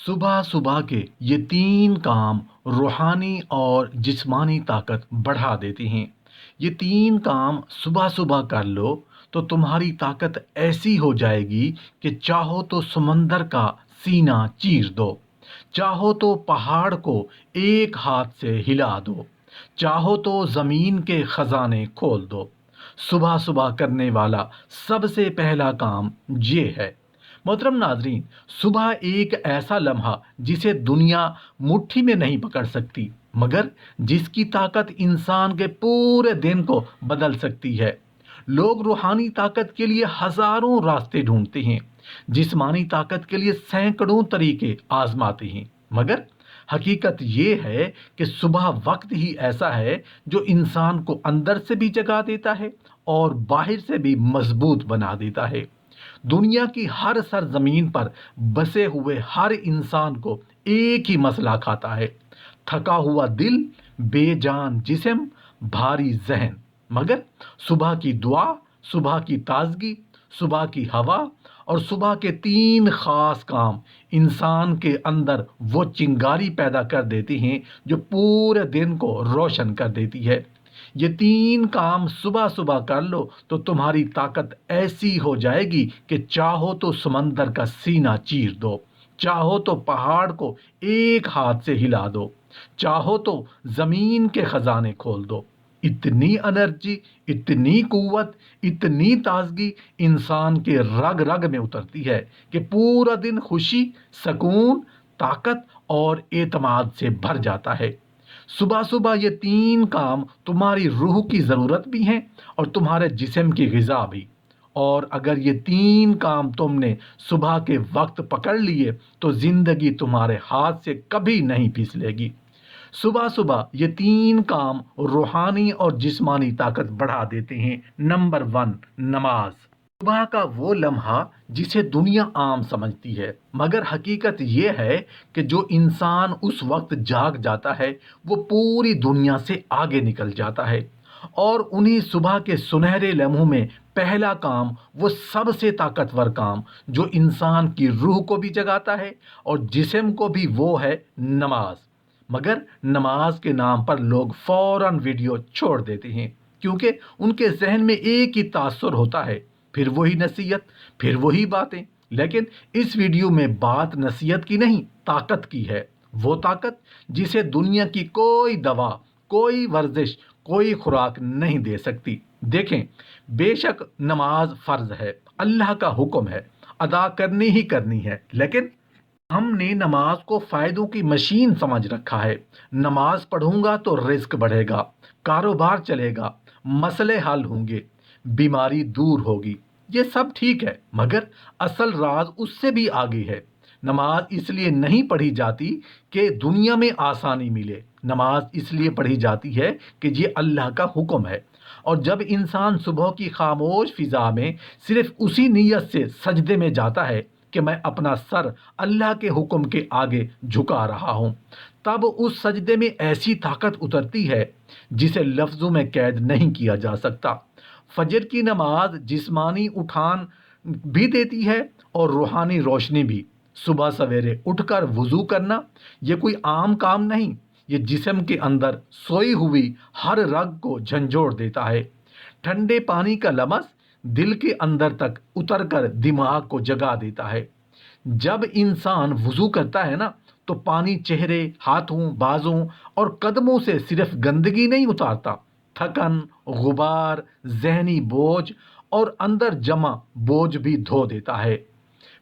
صبح صبح کے یہ تین کام روحانی اور جسمانی طاقت بڑھا دیتے ہیں۔ یہ تین کام صبح صبح کر لو تو تمہاری طاقت ایسی ہو جائے گی کہ چاہو تو سمندر کا سینہ چیر دو، چاہو تو پہاڑ کو ایک ہاتھ سے ہلا دو، چاہو تو زمین کے خزانے کھول دو۔ صبح صبح کرنے والا سب سے پہلا کام یہ ہے۔ محترم ناظرین، صبح ایک ایسا لمحہ جسے دنیا مٹھی میں نہیں پکڑ سکتی، مگر جس کی طاقت انسان کے پورے دن کو بدل سکتی ہے۔ لوگ روحانی طاقت کے لیے ہزاروں راستے ڈھونڈتے ہیں، جسمانی طاقت کے لیے سینکڑوں طریقے آزماتے ہیں، مگر حقیقت یہ ہے کہ صبح وقت ہی ایسا ہے جو انسان کو اندر سے بھی جگا دیتا ہے اور باہر سے بھی مضبوط بنا دیتا ہے۔ دنیا کی ہر سرزمین پر بسے ہوئے ہر انسان کو ایک ہی مسئلہ کھاتا ہے: تھکا ہوا دل، بے جان جسم، بھاری ذہن۔ مگر صبح کی دعا، صبح کی تازگی، صبح کی ہوا اور صبح کے تین خاص کام انسان کے اندر وہ چنگاری پیدا کر دیتی ہیں جو پورے دن کو روشن کر دیتی ہے۔ یہ تین کام صبح صبح کر لو تو تمہاری طاقت ایسی ہو جائے گی کہ چاہو تو سمندر کا سینہ چیر دو، چاہو تو پہاڑ کو ایک ہاتھ سے ہلا دو، چاہو تو زمین کے خزانے کھول دو۔ اتنی انرجی، اتنی قوت، اتنی تازگی انسان کے رگ رگ میں اترتی ہے کہ پورا دن خوشی، سکون، طاقت اور اعتماد سے بھر جاتا ہے۔ صبح صبح یہ تین کام تمہاری روح کی ضرورت بھی ہیں اور تمہارے جسم کی غذا بھی۔ اور اگر یہ تین کام تم نے صبح کے وقت پکڑ لیے تو زندگی تمہارے ہاتھ سے کبھی نہیں پھسلے گی۔ صبح صبح یہ تین کام روحانی اور جسمانی طاقت بڑھا دیتے ہیں۔ نمبر 1، نماز۔ صبح کا وہ لمحہ جسے دنیا عام سمجھتی ہے، مگر حقیقت یہ ہے کہ جو انسان اس وقت جاگ جاتا ہے وہ پوری دنیا سے آگے نکل جاتا ہے۔ اور انہی صبح کے سنہرے لمحوں میں پہلا کام، وہ سب سے طاقتور کام جو انسان کی روح کو بھی جگاتا ہے اور جسم کو بھی، وہ ہے نماز۔ مگر نماز کے نام پر لوگ فوراً ویڈیو چھوڑ دیتے ہیں، کیونکہ ان کے ذہن میں ایک ہی تاثر ہوتا ہے: پھر وہی نصیحت، پھر وہی باتیں۔ لیکن اس ویڈیو میں بات نصیحت کی نہیں، طاقت کی ہے۔ وہ طاقت جسے دنیا کی کوئی دوا، کوئی ورزش، کوئی خوراک نہیں دے سکتی۔ دیکھیں، بے شک نماز فرض ہے، اللہ کا حکم ہے، ادا کرنی ہی کرنی ہے، لیکن ہم نے نماز کو فائدوں کی مشین سمجھ رکھا ہے۔ نماز پڑھوں گا تو رزق بڑھے گا، کاروبار چلے گا، مسئلے حل ہوں گے، بیماری دور ہوگی۔ یہ سب ٹھیک ہے، مگر اصل راز اس سے بھی آگے ہے۔ نماز اس لیے نہیں پڑھی جاتی کہ دنیا میں آسانی ملے، نماز اس لیے پڑھی جاتی ہے کہ یہ اللہ کا حکم ہے۔ اور جب انسان صبح کی خاموش فضا میں صرف اسی نیت سے سجدے میں جاتا ہے کہ میں اپنا سر اللہ کے حکم کے آگے جھکا رہا ہوں، تب اس سجدے میں ایسی طاقت اترتی ہے جسے لفظوں میں قید نہیں کیا جا سکتا۔ فجر کی نماز جسمانی اٹھان بھی دیتی ہے اور روحانی روشنی بھی۔ صبح سویرے اٹھ کر وضو کرنا یہ کوئی عام کام نہیں، یہ جسم کے اندر سوئی ہوئی ہر رگ کو جھنجھوڑ دیتا ہے۔ ٹھنڈے پانی کا لمس دل کے اندر تک اتر کر دماغ کو جگا دیتا ہے۔ جب انسان وضو کرتا ہے نا تو پانی چہرے، ہاتھوں، بازوں اور قدموں سے صرف گندگی نہیں اتارتا، تھکن، غبار، ذہنی بوجھ اور اندر جمع بوجھ بھی دھو دیتا ہے۔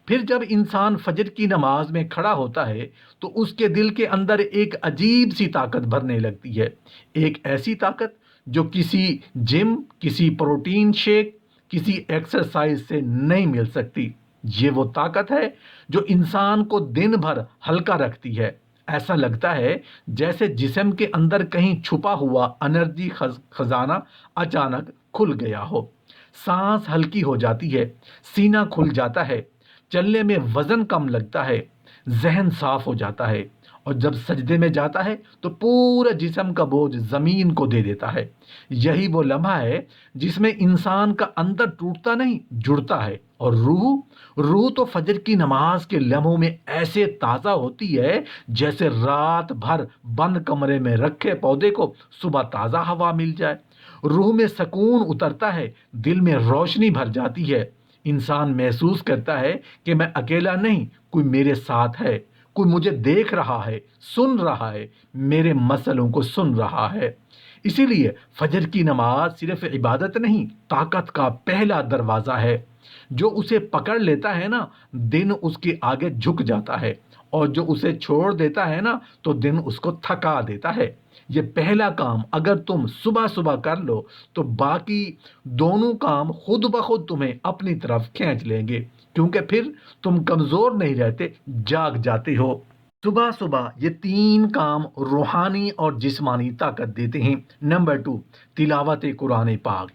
پھر جب انسان فجر کی نماز میں کھڑا ہوتا ہے تو اس کے دل کے اندر ایک عجیب سی طاقت بھرنے لگتی ہے، ایک ایسی طاقت جو کسی جم، کسی پروٹین شیک، کسی ایکسرسائز سے نہیں مل سکتی۔ یہ وہ طاقت ہے جو انسان کو دن بھر ہلکا رکھتی ہے۔ ایسا لگتا ہے جیسے جسم کے اندر کہیں چھپا ہوا انرجی خزانہ اچانک کھل گیا ہو۔ سانس ہلکی ہو جاتی ہے، سینہ کھل جاتا ہے، چلنے میں وزن کم لگتا ہے، ذہن صاف ہو جاتا ہے، اور جب سجدے میں جاتا ہے تو پورا جسم کا بوجھ زمین کو دے دیتا ہے۔ یہی وہ لمحہ ہے جس میں انسان کا اندر ٹوٹتا نہیں، جڑتا ہے، اور روح تو فجر کی نماز کے لمحوں میں ایسے تازہ ہوتی ہے جیسے رات بھر بند کمرے میں رکھے پودے کو صبح تازہ ہوا مل جائے۔ روح میں سکون اترتا ہے، دل میں روشنی بھر جاتی ہے، انسان محسوس کرتا ہے کہ میں اکیلا نہیں، کوئی میرے ساتھ ہے، کوئی مجھے دیکھ رہا ہے، سن رہا ہے، میرے مسئلوں کو سن رہا ہے۔ اسی لیے فجر کی نماز صرف عبادت نہیں، طاقت کا پہلا دروازہ ہے۔ جو اسے پکڑ لیتا ہے نا، دن اس کے آگے جھک جاتا ہے، اور جو اسے چھوڑ دیتا ہے نا، تو دن اس کو تھکا دیتا ہے۔ یہ پہلا کام اگر تم صبح صبح کر لو تو باقی دونوں کام خود بخود تمہیں اپنی طرف کھینچ لیں گے، کیونکہ پھر تم کمزور نہیں رہتے، جاگ جاتے ہو۔ صبح صبح یہ تین کام روحانی اور جسمانی طاقت دیتے ہیں۔ نمبر 2، تلاوت قرآن پاک۔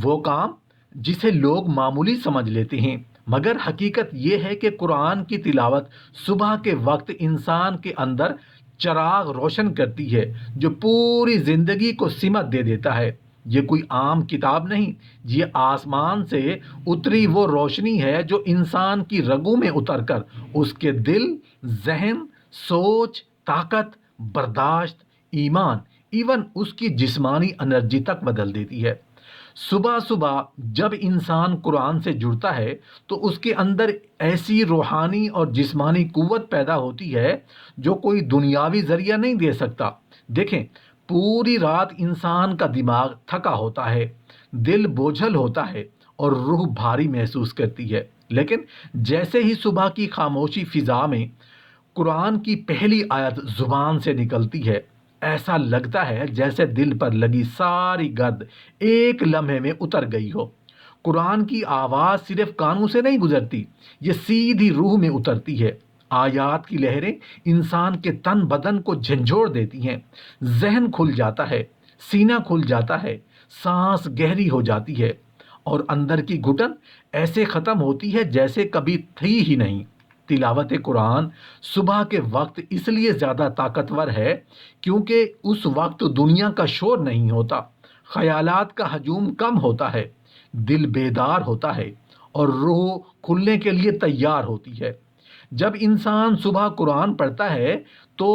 وہ کام جسے لوگ معمولی سمجھ لیتے ہیں، مگر حقیقت یہ ہے کہ قرآن کی تلاوت صبح کے وقت انسان کے اندر چراغ روشن کرتی ہے، جو پوری زندگی کو سمت دے دیتا ہے۔ یہ کوئی عام کتاب نہیں، یہ آسمان سے اتری وہ روشنی ہے جو انسان کی رگوں میں اتر کر اس کے دل، ذہن، سوچ، طاقت، برداشت، ایمان، ایون اس کی جسمانی انرجی تک بدل دیتی ہے۔ صبح صبح جب انسان قرآن سے جڑتا ہے تو اس کے اندر ایسی روحانی اور جسمانی قوت پیدا ہوتی ہے جو کوئی دنیاوی ذریعہ نہیں دے سکتا۔ دیکھیں، پوری رات انسان کا دماغ تھکا ہوتا ہے، دل بوجھل ہوتا ہے، اور روح بھاری محسوس کرتی ہے، لیکن جیسے ہی صبح کی خاموشی فضا میں قرآن کی پہلی آیت زبان سے نکلتی ہے، ایسا لگتا ہے جیسے دل پر لگی ساری گرد ایک لمحے میں اتر گئی ہو۔ قرآن کی آواز صرف کانوں سے نہیں گزرتی، یہ سیدھی روح میں اترتی ہے۔ آیات کی لہریں انسان کے تن بدن کو جھنجھوڑ دیتی ہیں، ذہن کھل جاتا ہے، سینہ کھل جاتا ہے، سانس گہری ہو جاتی ہے، اور اندر کی گھٹن ایسے ختم ہوتی ہے جیسے کبھی تھی ہی نہیں۔ تلاوت قرآن صبح کے وقت اس لیے زیادہ طاقتور ہے کیونکہ اس وقت دنیا کا شور نہیں ہوتا، خیالات کا ہجوم کم ہوتا ہے، دل بیدار ہوتا ہے، اور روح کھلنے کے لیے تیار ہوتی ہے۔ جب انسان صبح قرآن پڑھتا ہے تو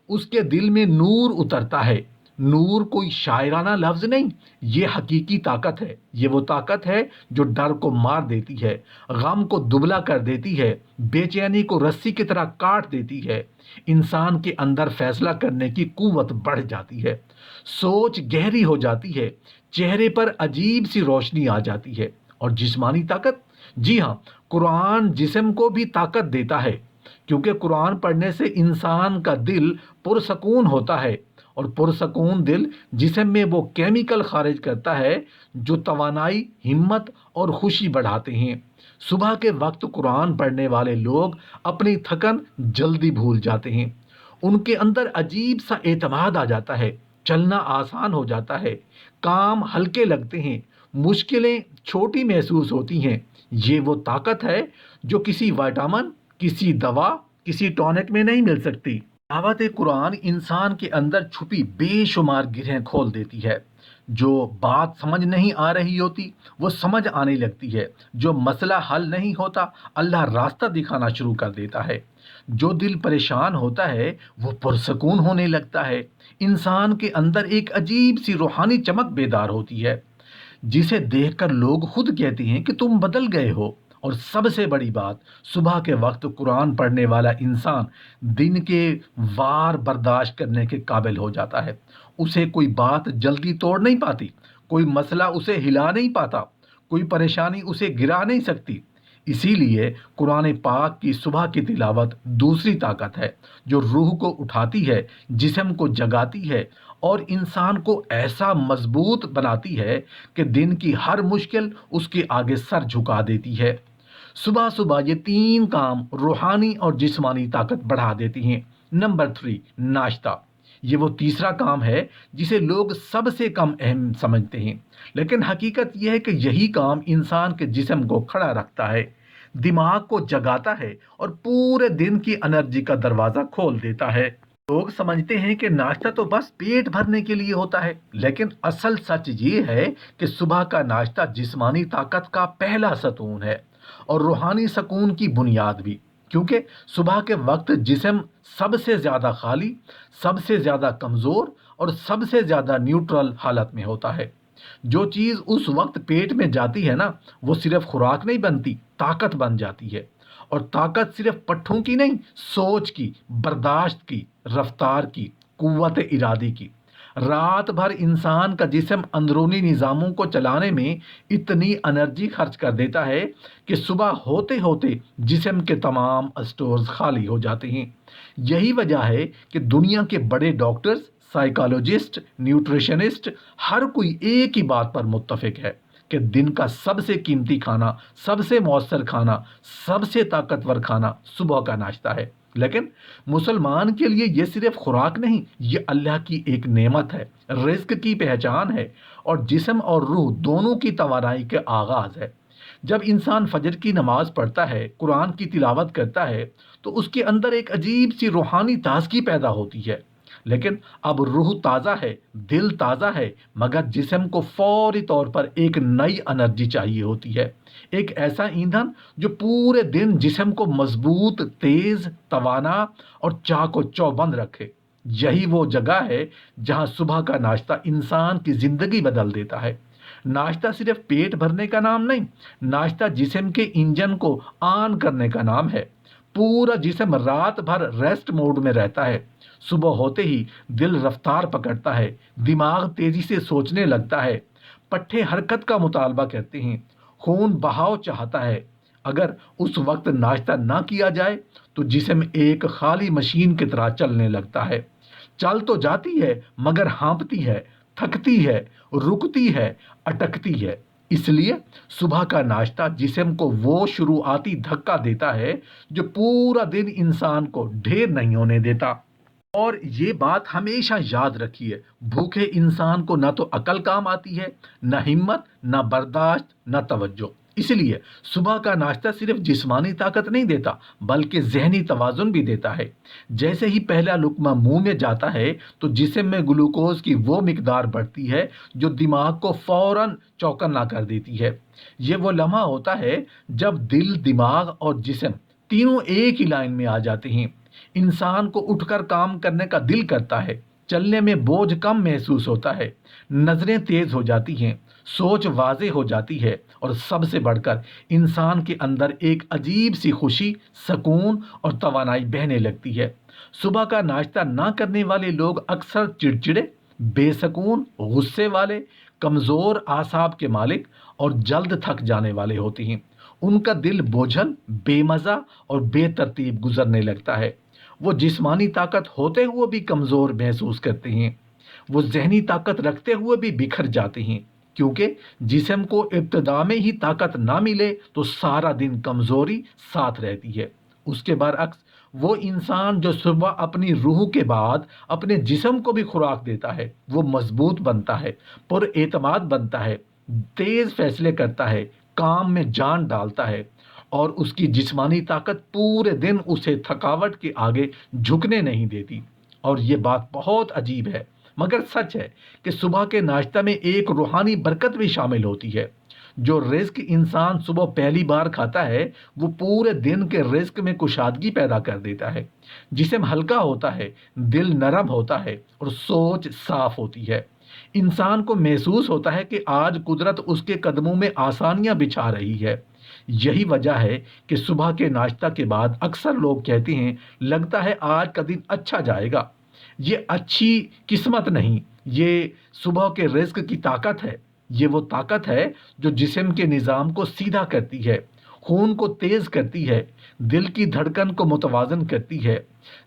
اس کے دل میں نور اترتا ہے۔ نور کوئی شاعرانہ لفظ نہیں، یہ حقیقی طاقت ہے۔ یہ وہ طاقت ہے جو ڈر کو مار دیتی ہے، غم کو دبلا کر دیتی ہے، بے چینی کو رسی کی طرح کاٹ دیتی ہے۔ انسان کے اندر فیصلہ کرنے کی قوت بڑھ جاتی ہے، سوچ گہری ہو جاتی ہے، چہرے پر عجیب سی روشنی آ جاتی ہے۔ اور جسمانی طاقت، جی ہاں، قرآن جسم کو بھی طاقت دیتا ہے، کیونکہ قرآن پڑھنے سے انسان کا دل پرسکون ہوتا ہے، اور پرسکون دل جسم میں وہ کیمیکل خارج کرتا ہے جو توانائی، ہمت اور خوشی بڑھاتے ہیں۔ صبح کے وقت قرآن پڑھنے والے لوگ اپنی تھکن جلدی بھول جاتے ہیں، ان کے اندر عجیب سا اعتماد آ جاتا ہے، چلنا آسان ہو جاتا ہے، کام ہلکے لگتے ہیں، مشکلیں چھوٹی محسوس ہوتی ہیں۔ یہ وہ طاقت ہے جو کسی وٹامن، کسی دوا، کسی ٹونک میں نہیں مل سکتی۔ تلاوت قرآن انسان کے اندر چھپی بے شمار گرہیں کھول دیتی ہے۔ جو بات سمجھ نہیں آ رہی ہوتی وہ سمجھ آنے لگتی ہے، جو مسئلہ حل نہیں ہوتا اللہ راستہ دکھانا شروع کر دیتا ہے، جو دل پریشان ہوتا ہے وہ پرسکون ہونے لگتا ہے۔ انسان کے اندر ایک عجیب سی روحانی چمک بیدار ہوتی ہے جسے دیکھ کر لوگ خود کہتے ہیں کہ تم بدل گئے ہو۔ اور سب سے بڑی بات، صبح کے وقت قرآن پڑھنے والا انسان دن کے وار برداشت کرنے کے قابل ہو جاتا ہے۔ اسے کوئی بات جلدی توڑ نہیں پاتی، کوئی مسئلہ اسے ہلا نہیں پاتا، کوئی پریشانی اسے گرا نہیں سکتی۔ اسی لیے قرآن پاک کی صبح کی تلاوت دوسری طاقت ہے جو روح کو اٹھاتی ہے، جسم کو جگاتی ہے، اور انسان کو ایسا مضبوط بناتی ہے کہ دن کی ہر مشکل اس کے آگے سر جھکا دیتی ہے۔ صبح صبح یہ تین کام روحانی اور جسمانی طاقت بڑھا دیتی ہیں۔ نمبر 3، ناشتہ۔ یہ وہ تیسرا کام ہے جسے لوگ سب سے کم اہم سمجھتے ہیں، لیکن حقیقت یہ ہے کہ یہی کام انسان کے جسم کو کھڑا رکھتا ہے۔ دماغ کو جگاتا ہے اور پورے دن کی انرجی کا دروازہ کھول دیتا ہے۔ لوگ سمجھتے ہیں کہ ناشتہ تو بس پیٹ بھرنے کے لیے ہوتا ہے، لیکن اصل سچ یہ ہے کہ صبح کا ناشتہ جسمانی طاقت کا پہلا ستون ہے اور روحانی سکون کی بنیاد بھی، کیونکہ صبح کے وقت جسم سب سے زیادہ خالی، سب سے زیادہ کمزور اور سب سے زیادہ نیوٹرل حالت میں ہوتا ہے۔ جو چیز اس وقت پیٹ میں جاتی ہے نا، وہ صرف خوراک نہیں بنتی، طاقت بن جاتی ہے۔ اور طاقت صرف پٹھوں کی نہیں، سوچ کی، برداشت کی، رفتار کی، قوت ارادی کی۔ رات بھر انسان کا جسم اندرونی نظاموں کو چلانے میں اتنی انرجی خرچ کر دیتا ہے کہ صبح ہوتے ہوتے جسم کے تمام اسٹورز خالی ہو جاتے ہیں۔ یہی وجہ ہے کہ دنیا کے بڑے ڈاکٹرز، سائیکالوجسٹ، نیوٹریشنسٹ، ہر کوئی ایک ہی بات پر متفق ہے کہ دن کا سب سے قیمتی کھانا، سب سے مؤثر کھانا، سب سے طاقتور کھانا صبح کا ناشتہ ہے۔ لیکن مسلمان کے لیے یہ صرف خوراک نہیں، یہ اللہ کی ایک نعمت ہے، رزق کی پہچان ہے اور جسم اور روح دونوں کی توانائی کے آغاز ہے۔ جب انسان فجر کی نماز پڑھتا ہے، قرآن کی تلاوت کرتا ہے، تو اس کے اندر ایک عجیب سی روحانی تازگی پیدا ہوتی ہے۔ لیکن اب روح تازہ ہے، دل تازہ ہے، مگر جسم کو فوری طور پر ایک نئی انرجی چاہیے ہوتی ہے، ایک ایسا ایندھن جو پورے دن جسم کو مضبوط، تیز، توانا اور چاق و چوبند رکھے۔ یہی وہ جگہ ہے جہاں صبح کا ناشتہ انسان کی زندگی بدل دیتا ہے۔ ناشتہ صرف پیٹ بھرنے کا نام نہیں، ناشتہ جسم کے انجن کو آن کرنے کا نام ہے۔ پورا جسم رات بھر ریسٹ موڈ میں رہتا ہے، صبح ہوتے ہی دل رفتار پکڑتا ہے، دماغ تیزی سے سوچنے لگتا ہے، پٹھے حرکت کا مطالبہ کرتے ہیں، خون بہاؤ چاہتا ہے۔ اگر اس وقت ناشتہ نہ کیا جائے تو جسم ایک خالی مشین کی طرح چلنے لگتا ہے، چل تو جاتی ہے مگر ہانپتی ہے، تھکتی ہے، رکتی ہے، اٹکتی ہے۔ اس لیے صبح کا ناشتہ جسم کو وہ شروعاتی دھکا دیتا ہے جو پورا دن انسان کو ڈھیر نہیں ہونے دیتا۔ اور یہ بات ہمیشہ یاد رکھیے، بھوکے انسان کو نہ تو عقل کام آتی ہے، نہ ہمت، نہ برداشت، نہ توجہ۔ اس لیے صبح کا ناشتہ صرف جسمانی طاقت نہیں دیتا، بلکہ ذہنی توازن بھی دیتا ہے۔ جیسے ہی پہلا لقمہ منہ میں جاتا ہے تو جسم میں گلوکوز کی وہ مقدار بڑھتی ہے جو دماغ کو فوراً چوکنا کر دیتی ہے۔ یہ وہ لمحہ ہوتا ہے جب دل، دماغ اور جسم تینوں ایک ہی لائن میں آ جاتے ہیں۔ انسان کو اٹھ کر کام کرنے کا دل کرتا ہے، چلنے میں بوجھ کم محسوس ہوتا ہے، نظریں تیز ہو جاتی ہیں، سوچ واضح ہو جاتی ہے اور سب سے بڑھ کر انسان کے اندر ایک عجیب سی خوشی، سکون اور توانائی بہنے لگتی ہے۔ صبح کا ناشتہ نہ کرنے والے لوگ اکثر چڑچڑے، بے سکون، غصے والے، کمزور اعصاب کے مالک اور جلد تھک جانے والے ہوتے ہیں۔ ان کا دل بوجھل، بے مزہ اور بے ترتیب گزرنے لگتا ہے۔ وہ جسمانی طاقت ہوتے ہوئے بھی کمزور محسوس کرتے ہیں، وہ ذہنی طاقت رکھتے ہوئے بھی بکھر جاتے ہیں، کیونکہ جسم کو ابتدا میں ہی طاقت نہ ملے تو سارا دن کمزوری ساتھ رہتی ہے۔ اس کے برعکس وہ انسان جو صبح اپنی روح کے بعد اپنے جسم کو بھی خوراک دیتا ہے، وہ مضبوط بنتا ہے، پر اعتماد بنتا ہے، تیز فیصلے کرتا ہے، کام میں جان ڈالتا ہے، اور اس کی جسمانی طاقت پورے دن اسے تھکاوٹ کے آگے جھکنے نہیں دیتی۔ اور یہ بات بہت عجیب ہے مگر سچ ہے کہ صبح کے ناشتہ میں ایک روحانی برکت بھی شامل ہوتی ہے۔ جو رزق انسان صبح پہلی بار کھاتا ہے وہ پورے دن کے رزق میں کشادگی پیدا کر دیتا ہے، جسم ہلکا ہوتا ہے، دل نرم ہوتا ہے اور سوچ صاف ہوتی ہے۔ انسان کو محسوس ہوتا ہے کہ آج قدرت اس کے قدموں میں آسانیاں بچھا رہی ہے۔ یہی وجہ ہے کہ صبح کے ناشتہ کے بعد اکثر لوگ کہتے ہیں لگتا ہے آج کا دن اچھا جائے گا۔ یہ اچھی قسمت نہیں، یہ صبح کے رزق کی طاقت ہے۔ یہ وہ طاقت ہے جو جسم کے نظام کو سیدھا کرتی ہے، خون کو تیز کرتی ہے، دل کی دھڑکن کو متوازن کرتی ہے،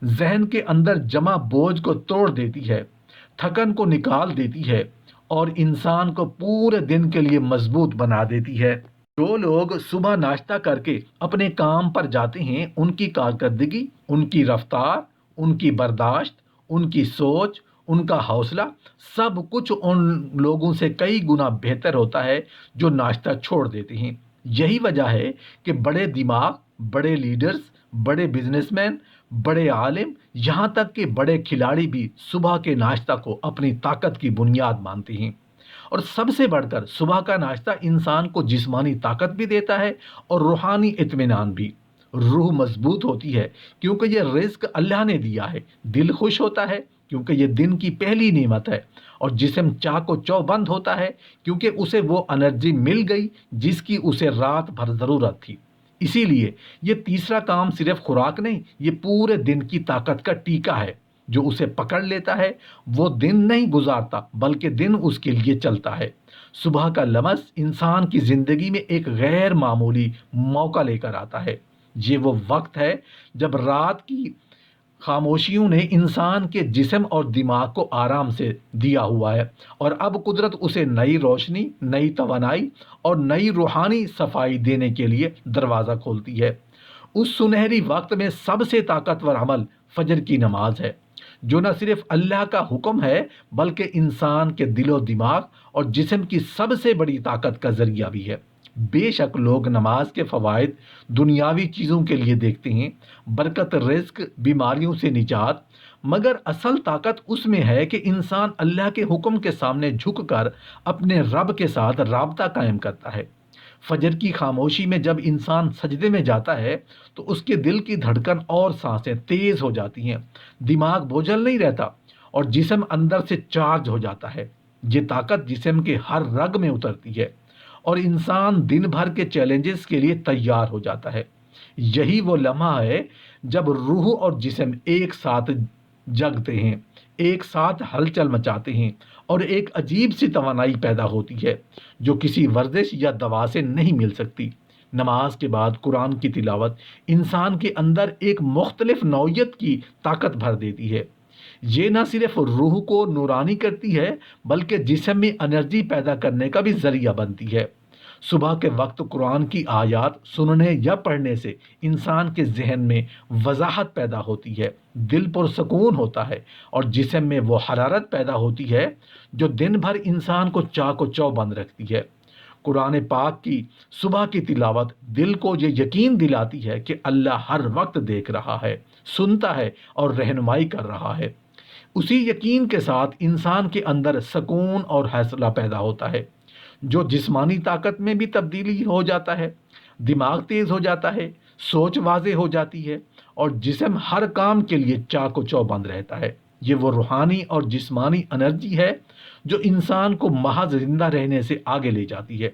ذہن کے اندر جمع بوجھ کو توڑ دیتی ہے، تھکن کو نکال دیتی ہے اور انسان کو پورے دن کے لیے مضبوط بنا دیتی ہے۔ جو لوگ صبح ناشتہ کر کے اپنے کام پر جاتے ہیں، ان کی کارکردگی، ان کی رفتار، ان کی برداشت، ان کی سوچ، ان کا حوصلہ، سب کچھ ان لوگوں سے کئی گنا بہتر ہوتا ہے جو ناشتہ چھوڑ دیتے ہیں۔ یہی وجہ ہے کہ بڑے دماغ، بڑے لیڈرز، بڑے بزنس مین، بڑے عالم، یہاں تک کہ بڑے کھلاڑی بھی صبح کے ناشتہ کو اپنی طاقت کی بنیاد مانتے ہیں۔ اور سب سے بڑھ کر صبح کا ناشتہ انسان کو جسمانی طاقت بھی دیتا ہے اور روحانی اطمینان بھی۔ روح مضبوط ہوتی ہے کیونکہ یہ رزق اللہ نے دیا ہے، دل خوش ہوتا ہے کیونکہ یہ دن کی پہلی نعمت ہے، اور جسم چاق و چوبند ہوتا ہے کیونکہ اسے وہ انرجی مل گئی جس کی اسے رات بھر ضرورت تھی۔ اسی لیے یہ تیسرا کام صرف خوراک نہیں، یہ پورے دن کی طاقت کا ٹیکا ہے۔ جو اسے پکڑ لیتا ہے وہ دن نہیں گزارتا بلکہ دن اس کے لیے چلتا ہے۔ صبح کا لمس انسان کی زندگی میں ایک غیر معمولی موقع لے کر آتا ہے۔ یہ وہ وقت ہے جب رات کی خاموشیوں نے انسان کے جسم اور دماغ کو آرام سے دیا ہوا ہے، اور اب قدرت اسے نئی روشنی، نئی توانائی اور نئی روحانی صفائی دینے کے لیے دروازہ کھولتی ہے۔ اس سنہری وقت میں سب سے طاقتور عمل فجر کی نماز ہے، جو نہ صرف اللہ کا حکم ہے بلکہ انسان کے دل و دماغ اور جسم کی سب سے بڑی طاقت کا ذریعہ بھی ہے۔ بے شک لوگ نماز کے فوائد دنیاوی چیزوں کے لیے دیکھتے ہیں، برکت، رزق، بیماریوں سے نجات، مگر اصل طاقت اس میں ہے کہ انسان اللہ کے حکم کے سامنے جھک کر اپنے رب کے ساتھ رابطہ قائم کرتا ہے۔ فجر کی خاموشی میں جب انسان سجدے میں جاتا ہے تو اس کے دل کی دھڑکن اور سانسیں تیز ہو جاتی ہیں، دماغ بوجھل نہیں رہتا اور جسم اندر سے چارج ہو جاتا ہے۔ یہ طاقت جسم کے ہر رگ میں اترتی ہے اور انسان دن بھر کے چیلنجز کے لیے تیار ہو جاتا ہے۔ یہی وہ لمحہ ہے جب روح اور جسم ایک ساتھ جگتے ہیں، ایک ساتھ ہلچل مچاتے ہیں اور ایک عجیب سی توانائی پیدا ہوتی ہے جو کسی ورزش یا دوا سے نہیں مل سکتی۔ نماز کے بعد قرآن کی تلاوت انسان کے اندر ایک مختلف نوعیت کی طاقت بھر دیتی ہے۔ یہ نہ صرف روح کو نورانی کرتی ہے بلکہ جسم میں انرجی پیدا کرنے کا بھی ذریعہ بنتی ہے۔ صبح کے وقت قرآن کی آیات سننے یا پڑھنے سے انسان کے ذہن میں وضاحت پیدا ہوتی ہے، دل پرسکون ہوتا ہے اور جسم میں وہ حرارت پیدا ہوتی ہے جو دن بھر انسان کو چاق و چوبند رکھتی ہے۔ قرآن پاک کی صبح کی تلاوت دل کو یہ یقین دلاتی ہے کہ اللہ ہر وقت دیکھ رہا ہے، سنتا ہے اور رہنمائی کر رہا ہے۔ اسی یقین کے ساتھ انسان کے اندر سکون اور حوصلہ پیدا ہوتا ہے، جو جسمانی طاقت میں بھی تبدیلی ہو جاتا ہے۔ دماغ تیز ہو جاتا ہے، سوچ واضح ہو جاتی ہے اور جسم ہر کام کے لیے چاق و چوبند رہتا ہے۔ یہ وہ روحانی اور جسمانی انرجی ہے جو انسان کو محض زندہ رہنے سے آگے لے جاتی ہے،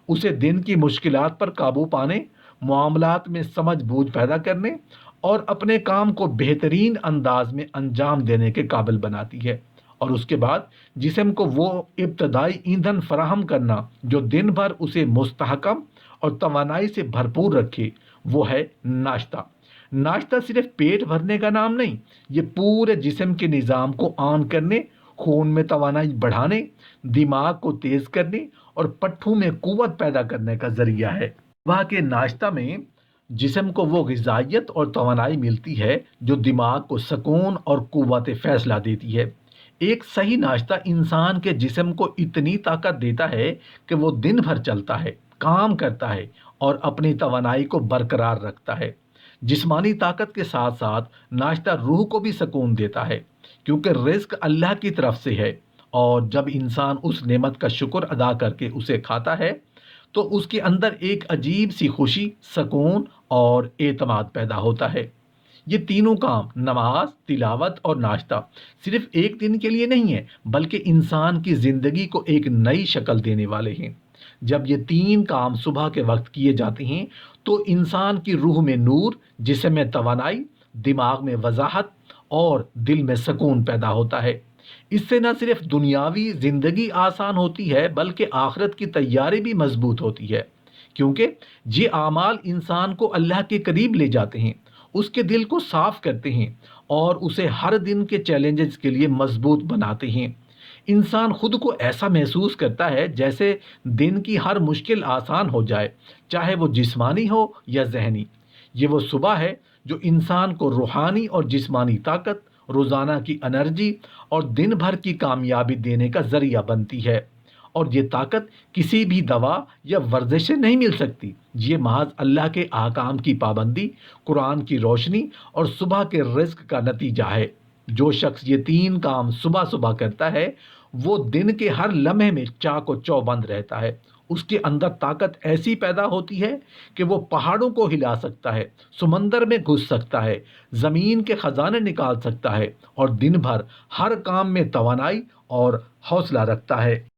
اسے دن کی مشکلات پر قابو پانے، معاملات میں سمجھ بوجھ پیدا کرنے اور اپنے کام کو بہترین انداز میں انجام دینے کے قابل بناتی ہے۔ اور اس کے بعد جسم کو وہ ابتدائی ایندھن فراہم کرنا جو دن بھر اسے مستحکم اور توانائی سے بھرپور رکھے، وہ ہے ناشتہ۔ ناشتہ صرف پیٹ بھرنے کا نام نہیں، یہ پورے جسم کے نظام کو آن کرنے، خون میں توانائی بڑھانے، دماغ کو تیز کرنے اور پٹھوں میں قوت پیدا کرنے کا ذریعہ ہے۔ صبح کے ناشتہ میں جسم کو وہ غذائیت اور توانائی ملتی ہے جو دماغ کو سکون اور قوت فیصلہ دیتی ہے۔ ایک صحیح ناشتہ انسان کے جسم کو اتنی طاقت دیتا ہے کہ وہ دن بھر چلتا ہے، کام کرتا ہے اور اپنی توانائی کو برقرار رکھتا ہے۔ جسمانی طاقت کے ساتھ ساتھ ناشتہ روح کو بھی سکون دیتا ہے کیونکہ رزق اللہ کی طرف سے ہے، اور جب انسان اس نعمت کا شکر ادا کر کے اسے کھاتا ہے تو اس کے اندر ایک عجیب سی خوشی، سکون اور اعتماد پیدا ہوتا ہے۔ یہ تینوں کام، نماز، تلاوت اور ناشتہ، صرف ایک دن کے لیے نہیں ہے بلکہ انسان کی زندگی کو ایک نئی شکل دینے والے ہیں۔ جب یہ تین کام صبح کے وقت کیے جاتے ہیں تو انسان کی روح میں نور، جسم میں توانائی، دماغ میں وضاحت اور دل میں سکون پیدا ہوتا ہے۔ اس سے نہ صرف دنیاوی زندگی آسان ہوتی ہے بلکہ آخرت کی تیاری بھی مضبوط ہوتی ہے، کیونکہ یہ اعمال انسان کو اللہ کے قریب لے جاتے ہیں، اس کے دل کو صاف کرتے ہیں اور اسے ہر دن کے چیلنجز کے لیے مضبوط بناتے ہیں۔ انسان خود کو ایسا محسوس کرتا ہے جیسے دن کی ہر مشکل آسان ہو جائے، چاہے وہ جسمانی ہو یا ذہنی۔ یہ وہ صبح ہے جو انسان کو روحانی اور جسمانی طاقت، روزانہ کی انرجی اور دن بھر کی کامیابی دینے کا ذریعہ بنتی ہے۔ اور یہ طاقت کسی بھی دوا یا ورزش سے نہیں مل سکتی، یہ محض اللہ کے احکام کی پابندی، قرآن کی روشنی اور صبح کے رزق کا نتیجہ ہے۔ جو شخص یہ تین کام صبح صبح کرتا ہے وہ دن کے ہر لمحے میں چاق و چوبند رہتا ہے۔ اس کے اندر طاقت ایسی پیدا ہوتی ہے کہ وہ پہاڑوں کو ہلا سکتا ہے، سمندر میں گھس سکتا ہے، زمین کے خزانے نکال سکتا ہے اور دن بھر ہر کام میں توانائی اور حوصلہ رکھتا ہے۔